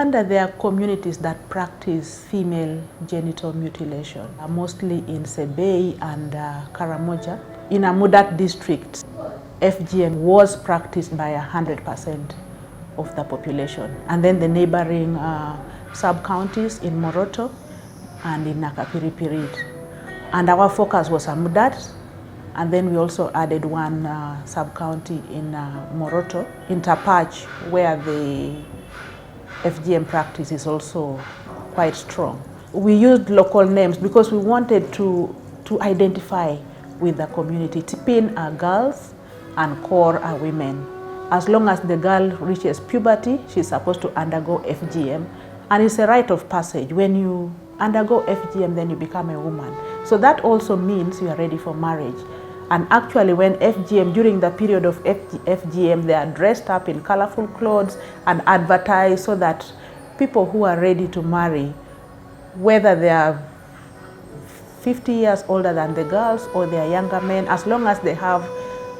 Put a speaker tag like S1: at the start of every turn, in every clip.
S1: Uganda, there are communities that practice female genital mutilation, mostly in Sebei and Karamoja. In Amudat district, FGM was practiced by 100% of the population. And then the neighboring sub-counties in Moroto and in Nakapiripirit. And our focus was Amudat, and then we also added one sub-county in Moroto, in Tapac, where the FGM practice is also quite strong. We used local names because we wanted to identify with the community. Tipin are girls and Kor are women. As long as the girl reaches puberty, she's supposed to undergo FGM, and it's a rite of passage. When you undergo FGM, then you become a woman. So that also means you are ready for marriage. And actually when during the period of FGM, they are dressed up in colorful clothes and advertised so that people who are ready to marry, whether they are 50 years older than the girls or they are younger men, as long as they have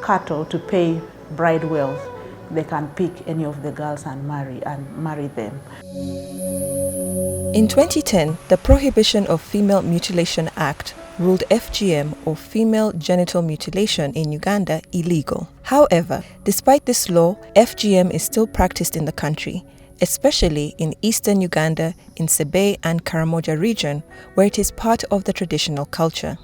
S1: cattle to pay bride wealth, they can pick any of the girls and marry them.
S2: In 2010, the Prohibition of Female Mutilation Act ruled FGM, or female genital mutilation, in Uganda illegal. However, despite this law, FGM is still practiced in the country, especially in eastern Uganda, in Sebei and Karamoja region, where it is part of the traditional culture.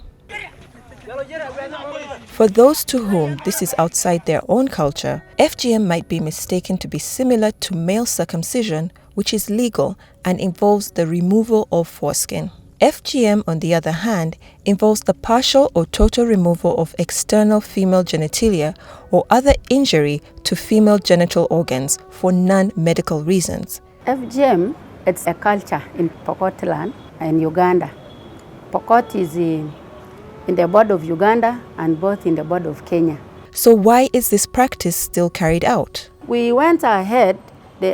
S2: For those to whom this is outside their own culture, FGM might be mistaken to be similar to male circumcision, which is legal and involves the removal of foreskin. FGM, on the other hand, involves the partial or total removal of external female genitalia or other injury to female genital organs for non-medical reasons.
S3: FGM, it's a culture in Pokot land and Uganda. Pokot is in the border of Uganda and both in the border of Kenya.
S2: So why is this practice still carried out?
S3: We went ahead,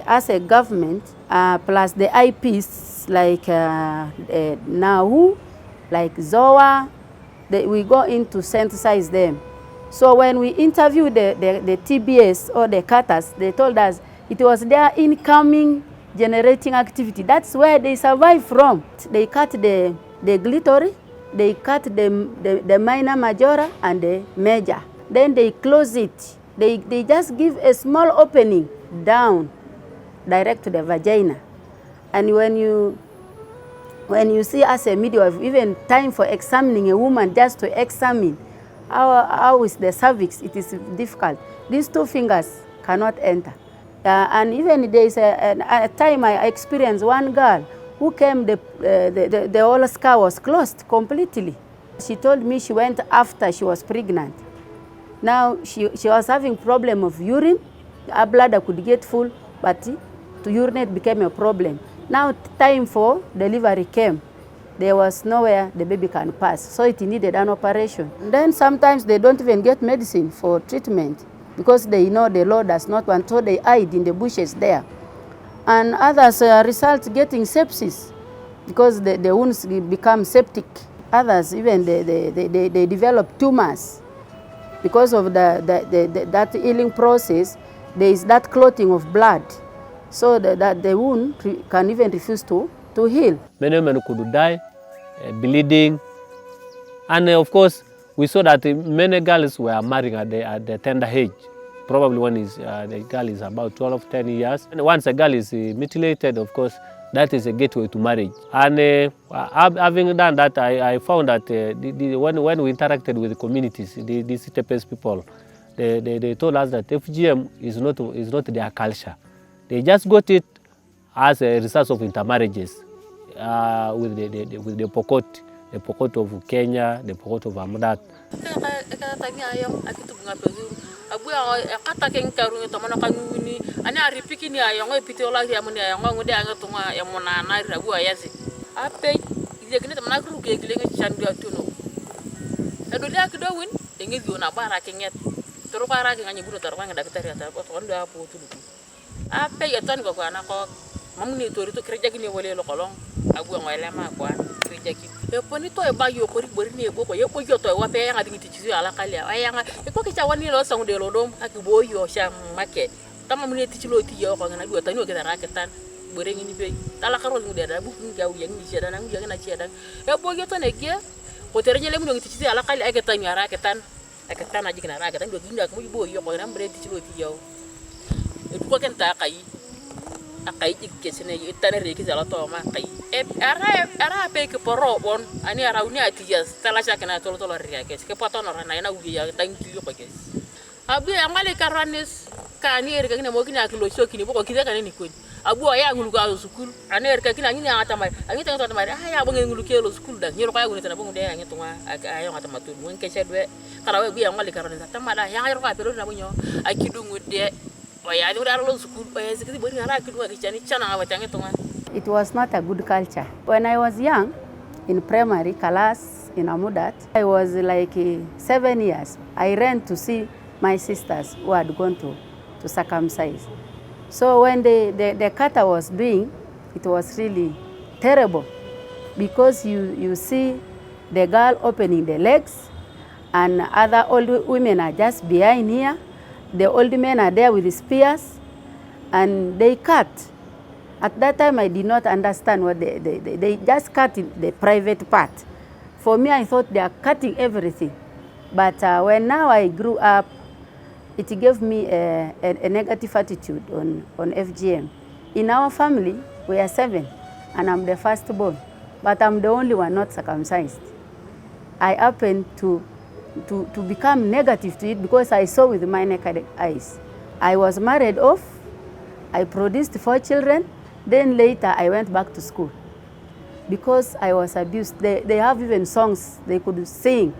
S3: as a government, plus the IPs like NAWOU, like ZOA, we go in to synthesize them. So when we interviewed the TBS or the cutters, they told us it was their incoming generating activity. That's where they survive from. They cut the glittery, they cut the minor majora and the major. Then they close it. They just give a small opening down, direct to the vagina. And when you see as a midwife, even time for examining a woman, just to examine how is the cervix, it is difficult. These two fingers cannot enter. And even there is a time I experienced one girl who came, the whole scar was closed completely. She told me she went after she was pregnant. Now she was having problem of urine. Her bladder could get full, but to urinate became a problem. Now time for delivery came. There was nowhere the baby can pass, so it needed an operation. Then sometimes they don't even get medicine for treatment because they know the law does not want, so they hide in the bushes there. And others result getting sepsis because the wounds become septic. Others even they develop tumors because of that healing process. There is that clotting of blood, so that the wound can even refuse to heal.
S4: Many women could die, bleeding, and of course we saw that many girls were marrying at the tender age. Probably when the girl is about 12, 10 years. And once a girl is mutilated, of course, that is a gateway to marriage. And having done that, I found that when we interacted with the communities, these Tepes people, they told us that FGM is not their culture. They just got it as a result of intermarriages with the Pokot of Kenya, the Pokot of Amudat.
S5: Abu kata kengkaru itu mana kanu ini, ane hari pikir ni ayam orang piti olah dia muni ayam orang dia angat tunga yang mana nari ragu ayasi. Apa dia kini teman aku rugi gile ngi candu atuno. Aduh dia aku dawin, dengi dia nak bara kenget. Terus bara kenganyi buru terus orang dah kita lihat apa tuan dia apa tu. Apa ya tuan kau anak kau mamuni tu kerja gini boleh lo kolong. Abu yang lama kuan kerja gini. Poni to e bayo kori bori ni boko ye ko yoto wa pe nga dingi tichi ala kali ayanga e ko kichawani lo sang de lo dom aki boyo sham make tama muni tichi lo ti yo ko ngana duwa tanu ke raketan boreng ini pe tala karo ngi dada bu ngi gaw yang ni ceda nang yang na ceda e bo geto ne ge ko terenya le mu ngi ci ala kali aga tan yara ka tan aji kana ra ka tan do ginda ko bo yo ko nam bre ti lo ti yow e ko ken ta kai akai ke sene itane re ki zala to ma kai e ara pe ke poro bon ani ara uni atiyas tala cha kana to re ke poto no na ina ugi ya tan ki ko ke abi amale karanes kani er ka kina mo kina kilo so kini boko kiza kana ni ko abu aya ngulu ka sukul ani er ka kina ni ata mai ani tan to mai aya bo ngulu ke lo sukul da nyiro ka ngulu tan bo nde anya to aya ngata matu mo ke chedwe kala we bi amale karanes tamada ya ngiro ka pero na bo nyo akidu ngude. It
S3: was not a good culture. When I was young, in primary class in Amudat, I was like 7 years. I ran to see my sisters who had gone to circumcise. So when the kata was doing, it was really terrible because you see the girl opening the legs and other old women are just behind here. The old men are there with the spears and they cut. At that time, I did not understand what they just cut in the private part. For me, I thought they are cutting everything. But when now I grew up, it gave me a negative attitude on FGM. In our family, we are 7, and I'm the firstborn. But I'm the only one not circumcised. I happened to become negative to it because I saw with my naked eyes. I was married off, I produced 4 children, then later I went back to school because I was abused. They have even songs they could sing,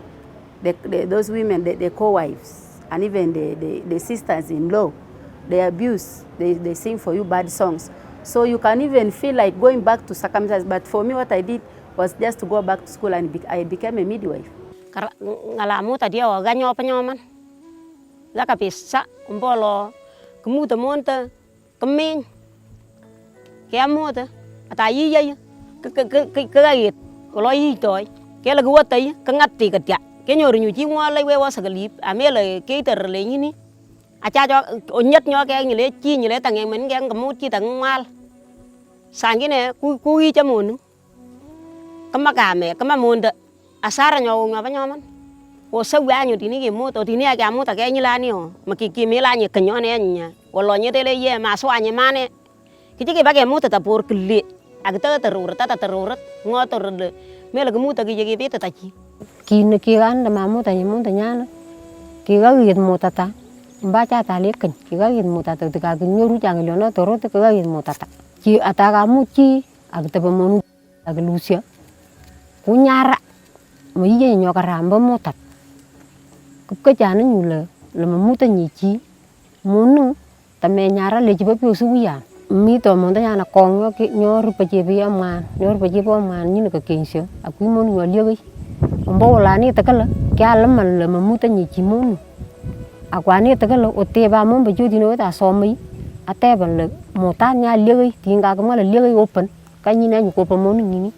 S3: those women, the co-wives, and even the sisters-in-law, they abuse, they sing for you bad songs. So you can even feel like going back to circumcise, but for me what I did was just to go back to school and I became a midwife.
S6: Ngalamu tadi awak ganyo penyoman, zaka bisa kumpolo kemuta monta kemin, kemuta atayi ya kegait kalau itu kela gua tayi kengati ketia kenyoru nyuci ngwalai wewa sagalip amela keiter ini aca jo onyet nyo ke nyile chi nyile tangen men gen kemut chi tang mal sangine kui chamunu kemakame kemamonda asara nyo ngapa nyoman o sawa nyo tini ke moto tini ake amuta ke nyilani o makiki melani kenyone nya wolo nyetele ye maswanye mane kiti ke bage muta ta por kle agta terurut ngotor de mela kemuta ke jege beta tachi
S7: kin ki anda mamuta nyamunta nyana ki ga yit mutata mbaca talikan ki ga yit mutata te ga nyoru janglono toro te ga yit mutata ki ataga muci agta pemonu aglusia kunyara moye nyokaramba mutat kukajana nyule le mamuta nyici munu tame nyara le jiba pio suya mito monta nyana kong yo nyoru pajebi aman nyoru pajebi aman nyine ka kensio aku monu nyolioi ombo lani takala kyala man le mamuta nyici munu akwani takala oteba mombe jodi no ta somi ateba le mota nya lioi tinga ka mala lioi open kanyina nyu ko pamonu nini.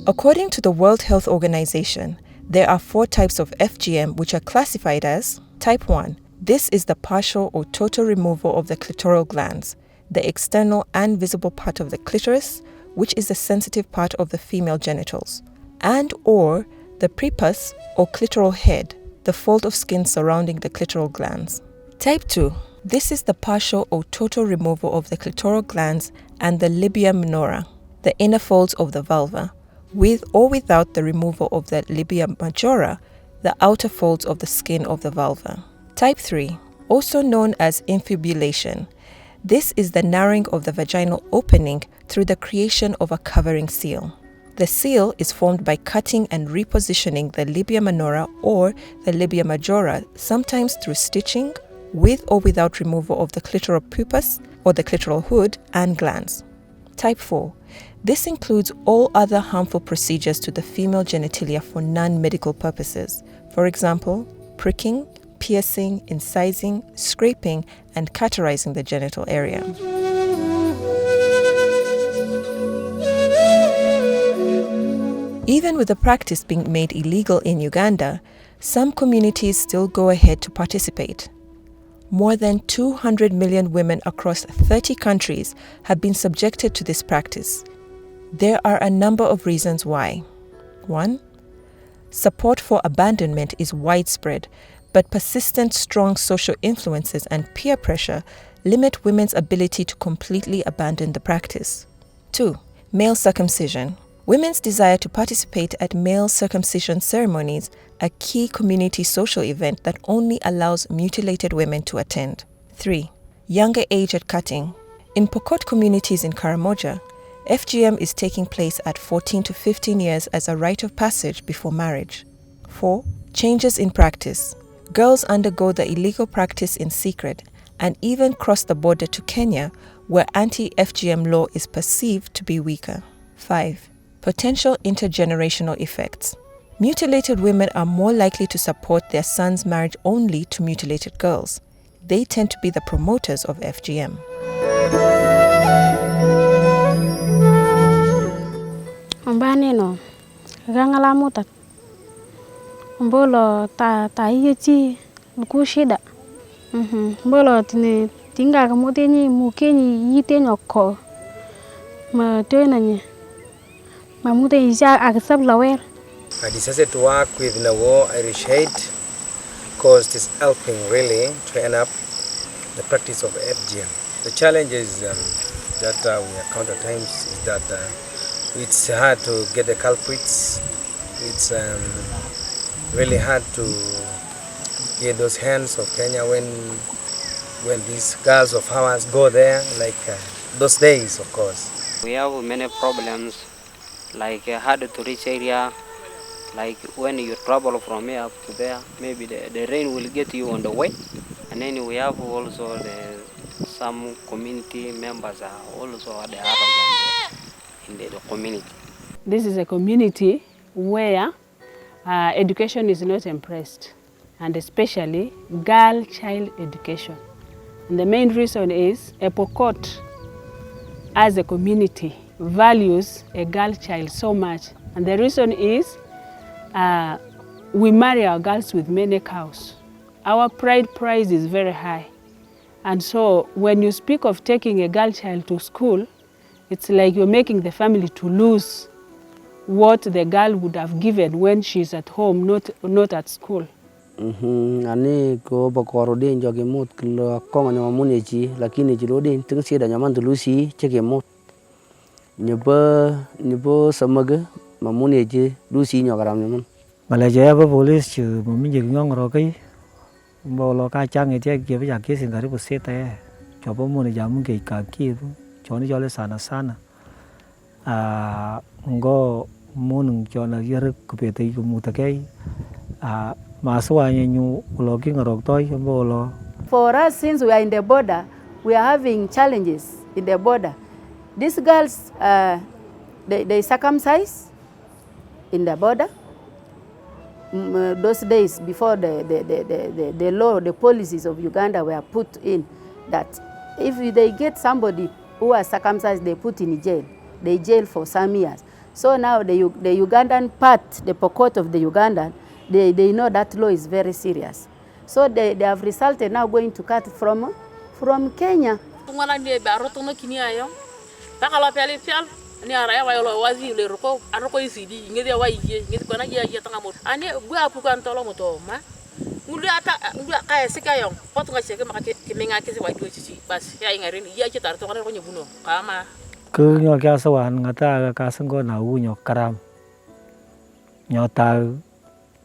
S2: According to the World Health Organization, there are 4 types of FGM which are classified as Type 1. This is the partial or total removal of the clitoral glands, the external and visible part of the clitoris, which is the sensitive part of the female genitals, and or the prepuce or clitoral head, the fold of skin surrounding the clitoral glands. Type 2. This is the partial or total removal of the clitoral glands and the labia minora, the inner folds of the vulva, with or without the removal of the labia majora, the outer folds of the skin of the vulva. Type 3, also known as infibulation. This is the narrowing of the vaginal opening through the creation of a covering seal. The seal is formed by cutting and repositioning the labia minora or the labia majora, sometimes through stitching, with or without removal of the clitoral prepuce or the clitoral hood and glands. Type 4. This includes all other harmful procedures to the female genitalia for non-medical purposes. For example, pricking, piercing, incising, scraping, and cauterizing the genital area. Even with the practice being made illegal in Uganda, some communities still go ahead to participate. More than 200 million women across 30 countries have been subjected to this practice. There are a number of reasons why. 1. Support for abandonment is widespread, but persistent strong social influences and peer pressure limit women's ability to completely abandon the practice. 2. Male circumcision. Women's desire to participate at male circumcision ceremonies, a key community social event that only allows mutilated women to attend. 3. Younger age at cutting. In Pokot communities in Karamoja, FGM is taking place at 14 to 15 years as a rite of passage before marriage. 4. Changes in practice. Girls undergo the illegal practice in secret and even cross the border to Kenya, where anti-FGM law is perceived to be weaker. 5. Potential intergenerational effects. Mutilated women are more likely to support their sons' marriage only to mutilated girls. They tend to be the promoters of FGM.
S8: Ambaneno, gangala mutat. Mbolo ta yechi kushida. Mbolo tine tinga kamotenyi mukenyi yitenyo ko. Ma tenanye. Mamute isha accept lawer.
S9: I decided to work with NAWOU Irish Aid because it is helping really to end up the practice of FGM. The challenges that we encounter at times is that it's hard to get the culprits. It's really hard to get those hands of Kenya when these girls of ours go there, like those days, of course.
S10: We have many problems, like hard to reach area. Like when you travel from here up to there, maybe the rain will get you on the way. And then we have also some community members are also at the heart of the community.
S1: This is a community where education is not impressed, and especially girl-child education. And the main reason is Pokot as a community values a girl child so much. And the reason is we marry our girls with many cows. Our pride price is very high. And so when you speak of taking a girl child to school, it's like you're making the family to lose what the girl would have given when she's at home, not at school.
S11: Ani ko bakoro din joge mot klo ko ngani mamuneji lakini jilo din tengsi da nyaman tulusi cheke mot nyebo samaga mamuneji lusi nyogaram nyaman
S12: malaja ba police chu mamunje ngong ro kai bolo ka chang ete ke ba ke sin gari pusete cho bo mun jamu ke ka ki choni jole sana ngo mun chona yer ku pete ku mutakai
S8: For us, since we are in the border, we are having challenges in the border. These girls, they circumcise in the border. Those days before the law, the policies of Uganda were put in that if they get somebody who are circumcised, they put in jail. They jail for some years. So now the Ugandan part, the Pokot of the Ugandan, they know that law is very serious. So they have resulted now going to cut from Kenya.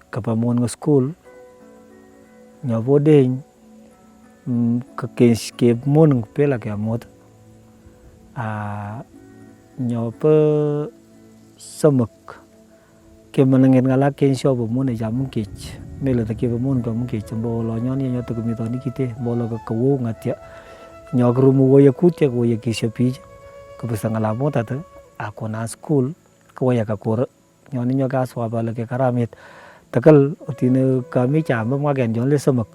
S12: Kapamon ng school nya bodeng ke mon pela ke amot nya pe samak ke manangin ngala ken sho bo mon jam kich mela ta ke mon ko kich bo lo nyon nya to mi to ni kite bo lo ka KAWUO ngatia nya grumu wo ya kutia ko ya kishapi ko besangala mota ta akona school ko ya ka kor nyon nya ka swa ba la ke karamit takal otine kami cham ma gen jon le samak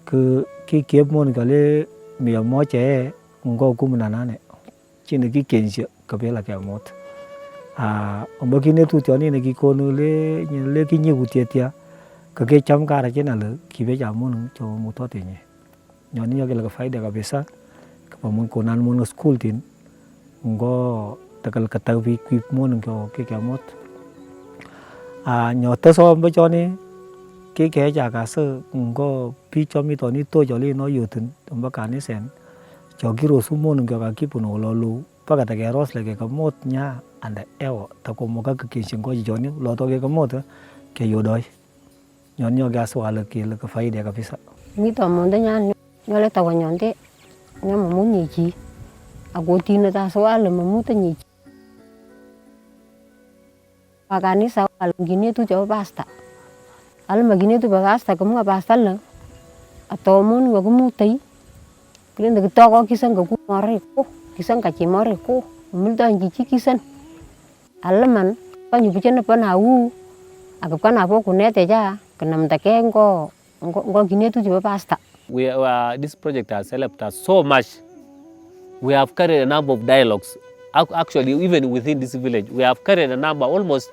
S12: ke ki mon ka le mi mo che ngo ku mna ne chine ki kenje ka bela ka mot ombo ki ne tu to ni ne ki ko le ki nyi ku tie tia ka ke cham ka ra che na le ki be ja mon cho mu to te ni nyoni yoge laga faida kabisa kapa mun konan mun school tin ngo takal katawi kwip mun ngo ke kamot nyote so ba choni ke ja ka se ngo pi chomi to ni to joli no yutin ba ka ni sen jogiro sumun ngo ka kipuno lolu pa ka ta ke ros lege kamot nya anda ewo ta ko mo ka ke shingo joni lo to ke kamot ke yodoi nyoni yoga so ala ke la ka faida kabisa
S7: mi to mo da nyan nyole ta wanyonde nyama munyi ji agotina ta so ala mamuta nyi kanisa alingine tu jauh pasta al magine tu pasta kamu pasta la atau mun wa kamu tai kren de to ko kisan ga ku mare ko kisan ka ci mare ko mul dan ji kisan alman pa nyu bichen pa NAWOU agap kana po ku nete ja kanam ta ke ngo gine tu jauh pasta.
S4: This project has helped us so much. We have carried a number of dialogues. Actually, even within this village, we have carried a number, almost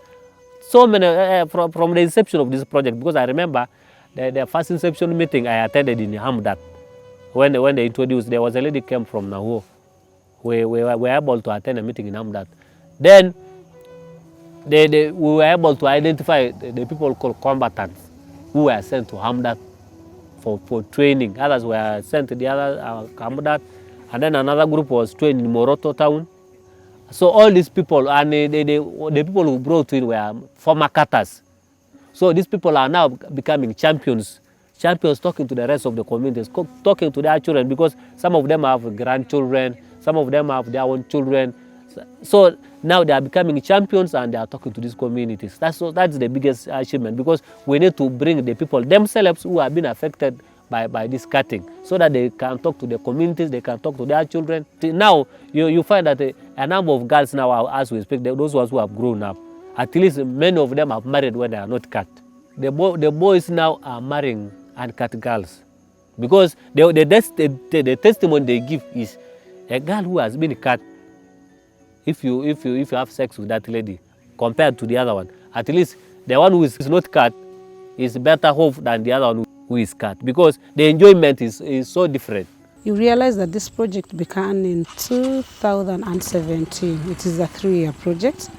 S4: so many, from the inception of this project, because I remember the first inception meeting I attended in Amudat. When they introduced, there was a lady came from NAWOU. We were able to attend a meeting in Amudat. Then we were able to identify the people called combatants who were sent to Amudat for training. Others were sent to the other Amudat, and then another group was trained in Moroto town. So all these people, and the people who brought in were former cutters. So these people are now becoming champions talking to the rest of the communities, talking to their children, because some of them have grandchildren, some of them have their own children. So now they are becoming champions and they are talking to these communities. That's the biggest achievement, because we need to bring the people themselves who have been affected by this cutting, so that they can talk to the communities, they can talk to their children. Now you find that a number of girls now, as we speak, those ones who have grown up, at least many of them have married when they are not cut. The boys now are marrying uncut girls, because the testimony they give is a girl who has been cut. If you have sex with that lady, compared to the other one, at least the one who is not cut is better off than the other one who is cut, because the enjoyment is so different.
S13: You realize that this project began in 2017. It is a 3-year project.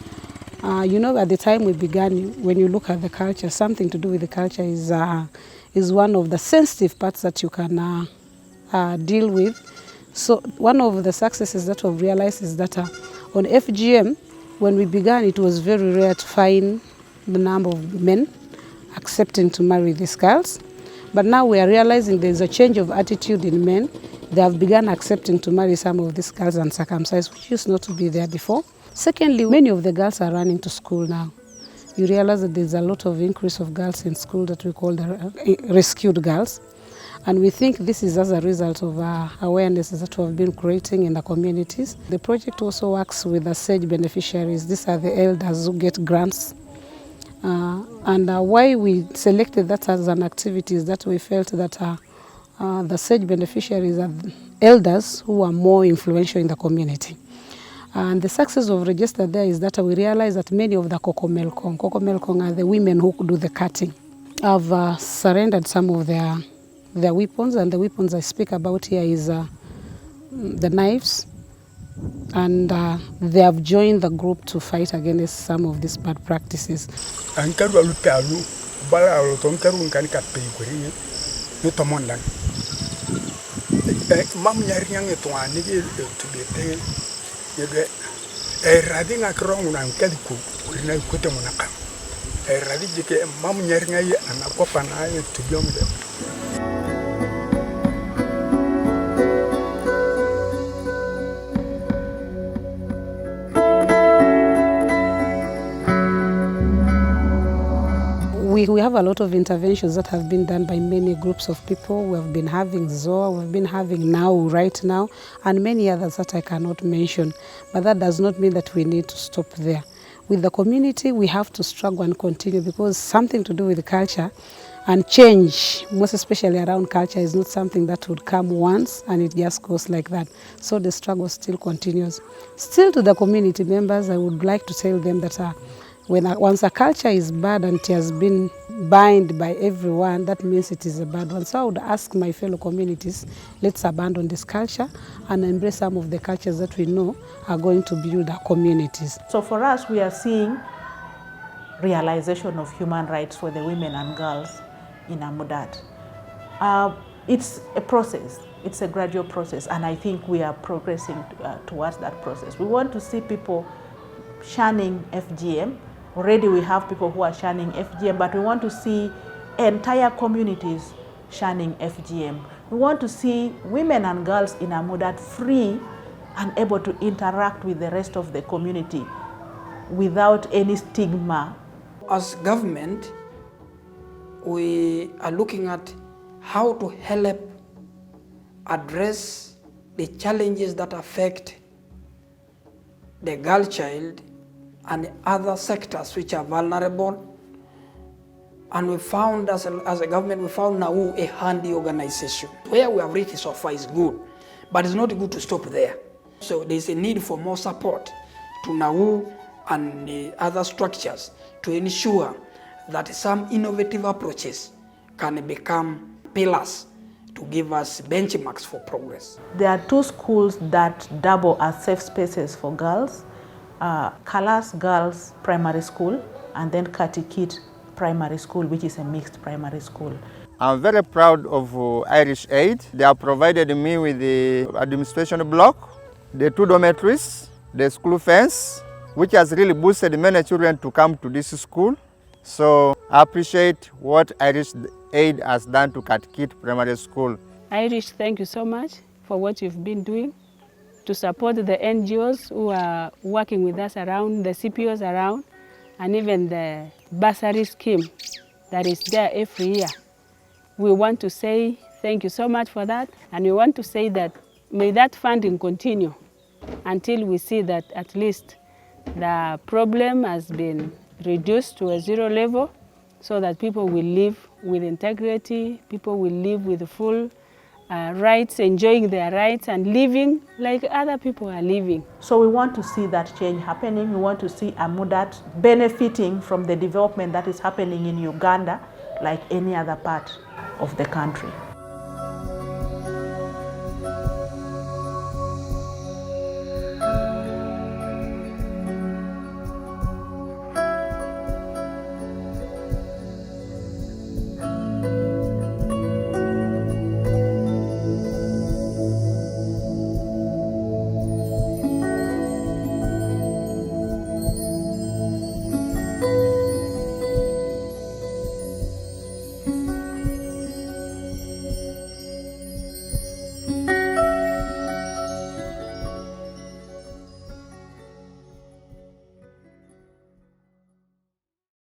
S13: You know, at the time we began, when you look at the culture, something to do with the culture is one of the sensitive parts that you can deal with. So one of the successes that we've realized is that on FGM, when we began, it was very rare to find the number of men accepting to marry these girls. But now we are realizing there's a change of attitude in men. They have begun accepting to marry some of these girls uncircumcised, which used not to be there before. Secondly, many of the girls are running to school now. You realize that there's a lot of increase of girls in school that we call the rescued girls. And we think this is as a result of awareness that we have been creating in the communities. The project also works with the SAGE beneficiaries. These are the elders who get grants. And why we selected that as an activity is that we felt that the SAGE beneficiaries are elders who are more influential in the community. And the success of register there is that we realize that many of the Kokomelkong are the women who do the cutting, have surrendered some of their weapons, and the weapons I speak about here is the knives, and they have joined the group to fight against some of these bad practices. We have a lot of interventions that have been done by many groups of people. We have been having ZOA, we've been having NAWOU right now, and many others that I cannot mention. But that does not mean that we need to stop there. With the community, we have to struggle and continue, because something to do with the culture and change, most especially around culture, is not something that would come once and it just goes like that. So the struggle still continues. Still, to the community members, I would like to tell them that Once a culture is bad and it has been banned by everyone, that means it is a bad one. So I would ask my fellow communities, let's abandon this culture and embrace some of the cultures that we know are going to build our communities.
S1: So for us, we are seeing realization of human rights for the women and girls in Amudat. It's a process. It's a gradual process, and I think we are progressing towards that process. We want to see people shunning FGM. Already we have people who are shunning FGM, but we want to see entire communities shunning FGM. We want to see women and girls in Amudat free and able to interact with the rest of the community without any stigma.
S14: As government, we are looking at how to help address the challenges that affect the girl child and other sectors which are vulnerable. And we found, as a government, we found NAWOU a handy organization. Where we have reached so far is good, but it's not good to stop there. So there's a need for more support to NAWOU and the other structures to ensure that some innovative approaches can become pillars to give us benchmarks for progress.
S1: There are two schools that double as safe spaces for girls. Kalas Girls Primary School and then Katikit Primary School, which is a mixed primary school.
S15: I'm very proud of Irish Aid. They have provided me with the administration block, the 2 dormitories, the school fence, which has really boosted many children to come to this school. So I appreciate what Irish Aid has done to Katikit Primary School.
S16: Irish, thank you so much for what you've been doing to support the NGOs who are working with us around, the CPOs around, and even the bursary scheme that is there every year. We want to say thank you so much for that, and we want to say that may that funding continue until we see that at least the problem has been reduced to a 0 level so that people will live with integrity, people will live with full rights, enjoying their rights and living like other people are living.
S1: So we want to see that change happening. We want to see Amudat benefiting from the development that is happening in Uganda like any other part of the country.